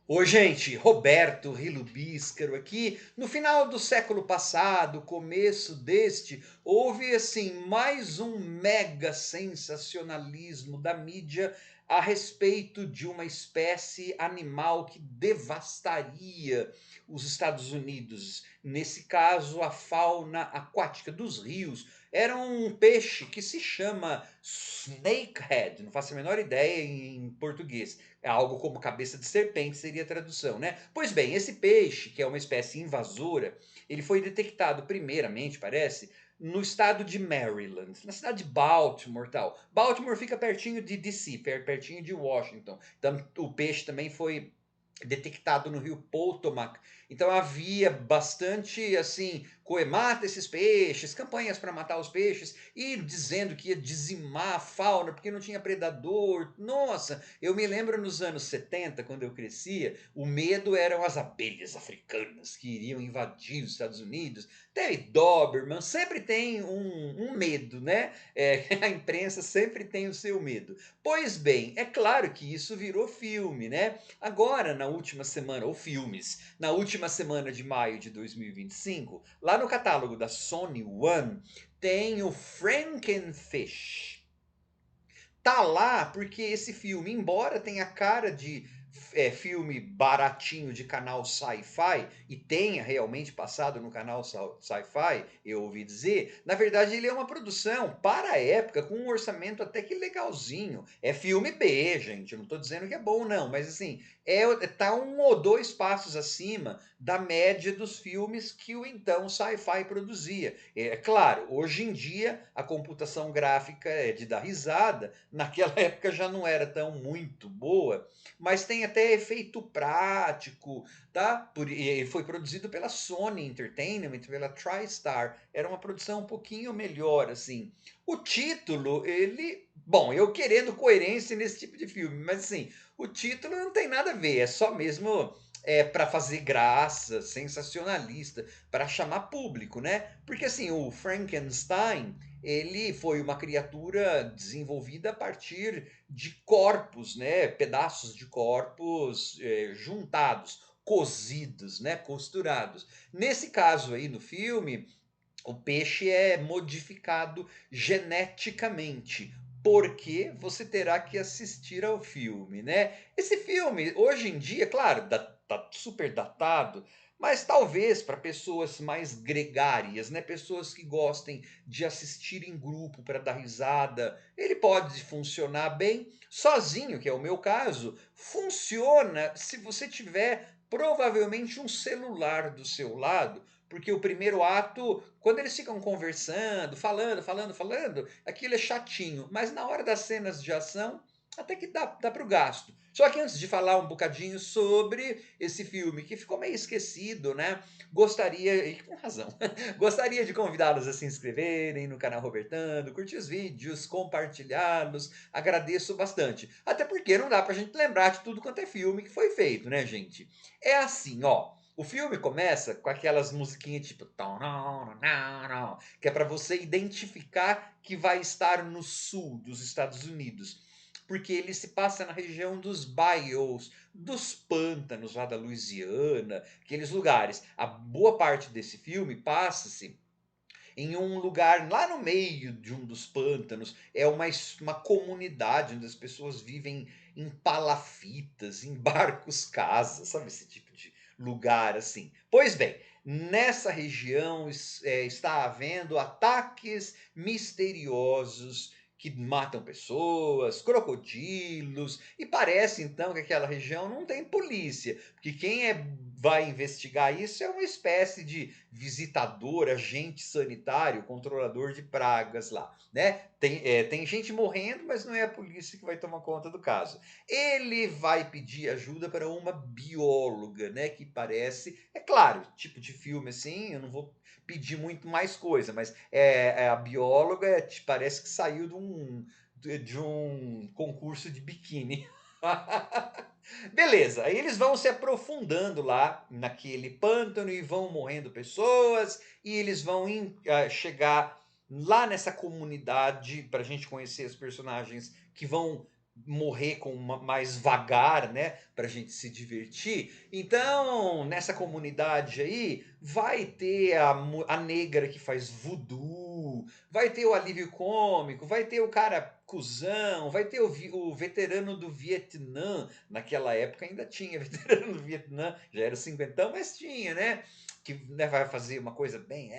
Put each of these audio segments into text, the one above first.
Oi, gente, Roberto Rilo Bíscaro aqui. No final do século passado, começo deste, houve assim mais um mega sensacionalismo da mídia a respeito de uma espécie animal que devastaria os Estados Unidos. Nesse caso, a fauna aquática dos rios. Era um peixe que se chama snakehead, não faço a menor ideia em português. É algo como cabeça de serpente seria a tradução, né? Pois bem, esse peixe, que é uma espécie invasora, ele foi detectado primeiramente, parece, no estado de Maryland, na cidade de Baltimore, tal. Baltimore fica pertinho de DC, pertinho de Washington. Então, o peixe também foi detectado no rio Potomac. Então havia bastante assim, mata esses peixes, campanhas para matar os peixes e dizendo que ia dizimar a fauna porque não tinha predador. Nossa, eu me lembro nos anos 70, quando eu crescia, o medo eram as abelhas africanas que iriam invadir os Estados Unidos. Terry Doberman sempre tem um medo, né? A imprensa sempre tem o seu medo. Pois bem, é claro que isso virou filme, né? Agora, na última semana, ou filmes, na última semana de maio de 2025, lá no catálogo da Sony One, tem o Frankenfish. Tá lá porque esse filme, embora tenha cara de filme baratinho de canal sci-fi, e tenha realmente passado no canal sci-fi, eu ouvi dizer, na verdade ele é uma produção para a época, com um orçamento até que legalzinho. É filme B, gente, eu não estou dizendo que é bom não, mas assim, tá um ou dois passos acima da média dos filmes que o então sci-fi produzia. É claro, hoje em dia a computação gráfica é de dar risada, naquela época já não era tão muito boa, mas tem até efeito prático, tá? E foi produzido pela Sony Entertainment, pela TriStar. Era uma produção um pouquinho melhor, assim. O título, ele. Bom, eu querendo coerência nesse tipo de filme, mas assim, o título não tem nada a ver, é só mesmo para fazer graça, sensacionalista, para chamar público, né? Porque assim, o Frankenstein, ele foi uma criatura desenvolvida a partir de corpos, né? Pedaços de corpos juntados, cozidos, né? Costurados. Nesse caso aí no filme, o peixe é modificado geneticamente. Porque você terá que assistir ao filme, né? Esse filme, hoje em dia, claro, tá super datado, mas talvez para pessoas mais gregárias, né? Pessoas que gostem de assistir em grupo para dar risada, ele pode funcionar bem sozinho, que é o meu caso. Funciona se você tiver provavelmente um celular do seu lado, porque o primeiro ato, quando eles ficam conversando, falando, aquilo é chatinho. Mas na hora das cenas de ação, até que dá para o gasto. Só que antes de falar um bocadinho sobre esse filme, que ficou meio esquecido, né? Gostaria, e com razão, gostaria de convidá-los a se inscreverem no canal Robertando, curtir os vídeos, compartilhá-los. Agradeço bastante. Até porque não dá pra gente lembrar de tudo quanto é filme que foi feito, né, gente? É assim, ó. O filme começa com aquelas musiquinhas tipo que é para você identificar que vai estar no sul dos Estados Unidos, porque ele se passa na região dos bayous, dos pântanos lá da Louisiana, aqueles lugares. A boa parte desse filme passa-se em um lugar lá no meio de um dos pântanos. É uma comunidade onde as pessoas vivem em palafitas, em barcos casa, sabe esse tipo de lugar assim. Pois bem, nessa região está havendo ataques misteriosos que matam pessoas, crocodilos, e parece então que aquela região não tem polícia, porque vai investigar isso é uma espécie de visitador, agente sanitário, controlador de pragas lá, né? Tem gente morrendo, mas não é a polícia que vai tomar conta do caso. Ele vai pedir ajuda para uma bióloga, né? Que parece, é claro, tipo de filme assim, eu não vou pedir muito mais coisa, mas a bióloga parece que saiu de um concurso de biquíni. Beleza, aí eles vão se aprofundando lá naquele pântano e vão morrendo pessoas, e eles vão chegar lá nessa comunidade para a gente conhecer os personagens que vão morrer com mais vagar, né, para a gente se divertir. Então, nessa comunidade aí, vai ter a negra que faz voodoo, vai ter o alívio cômico, vai ter o cara cuzão, vai ter o veterano do Vietnã. Naquela época ainda tinha veterano do Vietnã, já era cinquentão, mas tinha, né? Que, né, vai fazer uma coisa bem.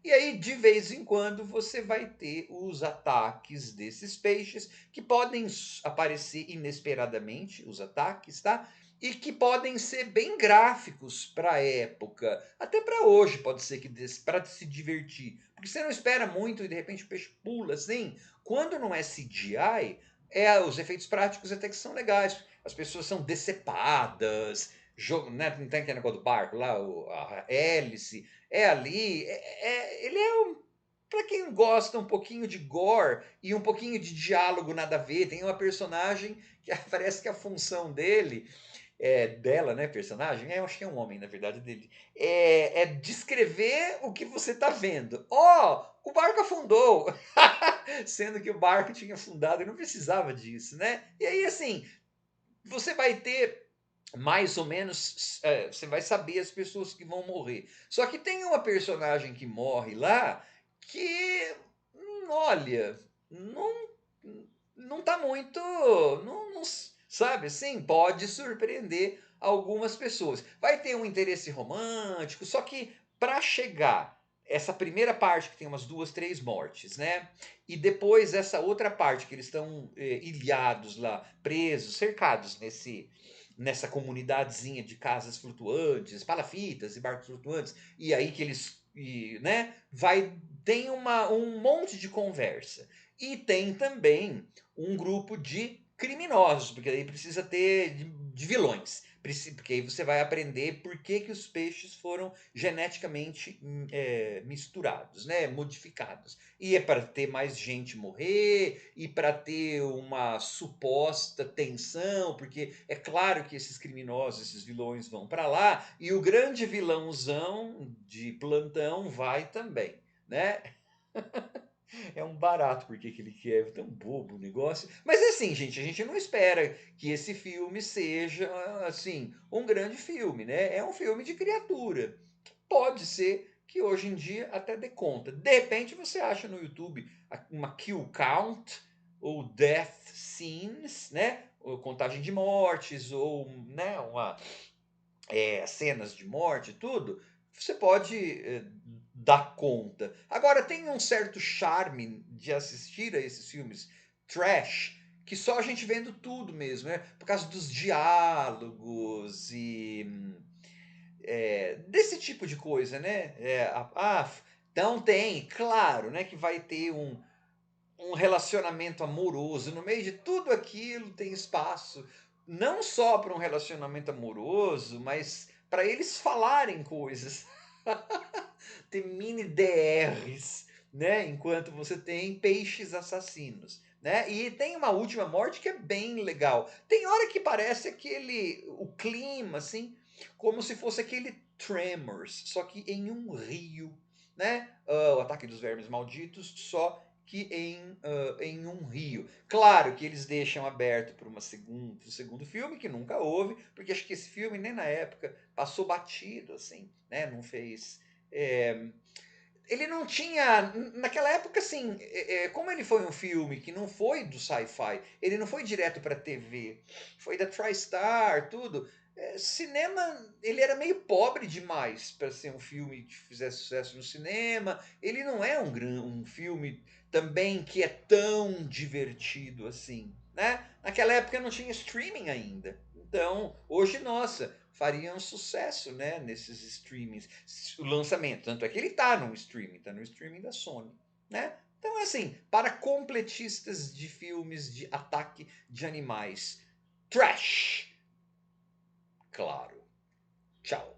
E aí, de vez em quando, você vai ter os ataques desses peixes que podem aparecer inesperadamente, os ataques, tá? E que podem ser bem gráficos para a época, até para hoje pode ser que para se divertir, porque você não espera muito e de repente o peixe pula assim. Quando não é CGI, os efeitos práticos até que são legais. As pessoas são decepadas, né? Não tem aquele negócio do barco lá, a hélice, ali, ele é para quem gosta um pouquinho de gore e um pouquinho de diálogo nada a ver. Tem uma personagem que parece que a função dele dela, né, personagem, eu acho que é um homem, na verdade, dele, descrever o que você está vendo. Ó, o barco afundou, sendo que o barco tinha afundado e não precisava disso, né? E aí, assim, você vai ter mais ou menos, você vai saber as pessoas que vão morrer. Só que tem uma personagem que morre lá que, olha, não, não tá muito, não, sabe assim, pode surpreender algumas pessoas. Vai ter um interesse romântico, só que para chegar essa primeira parte que tem umas duas, três mortes, né? E depois essa outra parte que eles estão ilhados lá, presos, cercados nessa comunidadezinha de casas flutuantes, palafitas e barcos flutuantes, e aí que eles, né, tem um monte de conversa. E tem também um grupo de criminosos, porque aí precisa ter de vilões, porque aí você vai aprender por que, que os peixes foram geneticamente misturados, né, modificados. E é para ter mais gente morrer, e para ter uma suposta tensão, porque é claro que esses criminosos, esses vilões vão para lá, e o grande vilãozão de plantão vai também, né? É um barato porque que ele quer, é tão bobo o negócio. Mas assim, gente, a gente não espera que esse filme seja assim um grande filme, né? É um filme de criatura. Pode ser que hoje em dia até dê conta. De repente você acha no YouTube uma kill count ou death scenes, né? Ou contagem de mortes ou, né, cenas de morte, tudo, você pode dar conta. Agora, tem um certo charme de assistir a esses filmes trash, que só a gente vendo tudo mesmo, né? Por causa dos diálogos e desse tipo de coisa, né? Então tem, claro, né, que vai ter um relacionamento amoroso. No meio de tudo aquilo tem espaço, não só para um relacionamento amoroso, mas para eles falarem coisas. Tem mini DRs, né? Enquanto você tem peixes assassinos. Né? E tem uma última morte que é bem legal. Tem hora que parece o clima, assim, como se fosse aquele Tremors, só que em um rio, né? O Ataque dos Vermes Malditos, só que em um rio. Claro que eles deixam aberto para um segundo filme, que nunca houve, porque acho que esse filme nem na época passou batido, assim, né? Não fez. é, Ele não tinha. Naquela época, assim, como ele foi um filme que não foi do sci-fi, ele não foi direto para TV, foi da TriStar, tudo. Cinema, ele era meio pobre demais para ser um filme que fizesse sucesso no cinema. Ele não é um filme também que é tão divertido assim, né? Naquela época não tinha streaming ainda. Então, hoje, nossa, faria um sucesso, né, nesses streamings, o lançamento. Tanto é que ele tá no streaming da Sony, né? Então, assim, para completistas de filmes de ataque de animais, trash, claro. Tchau.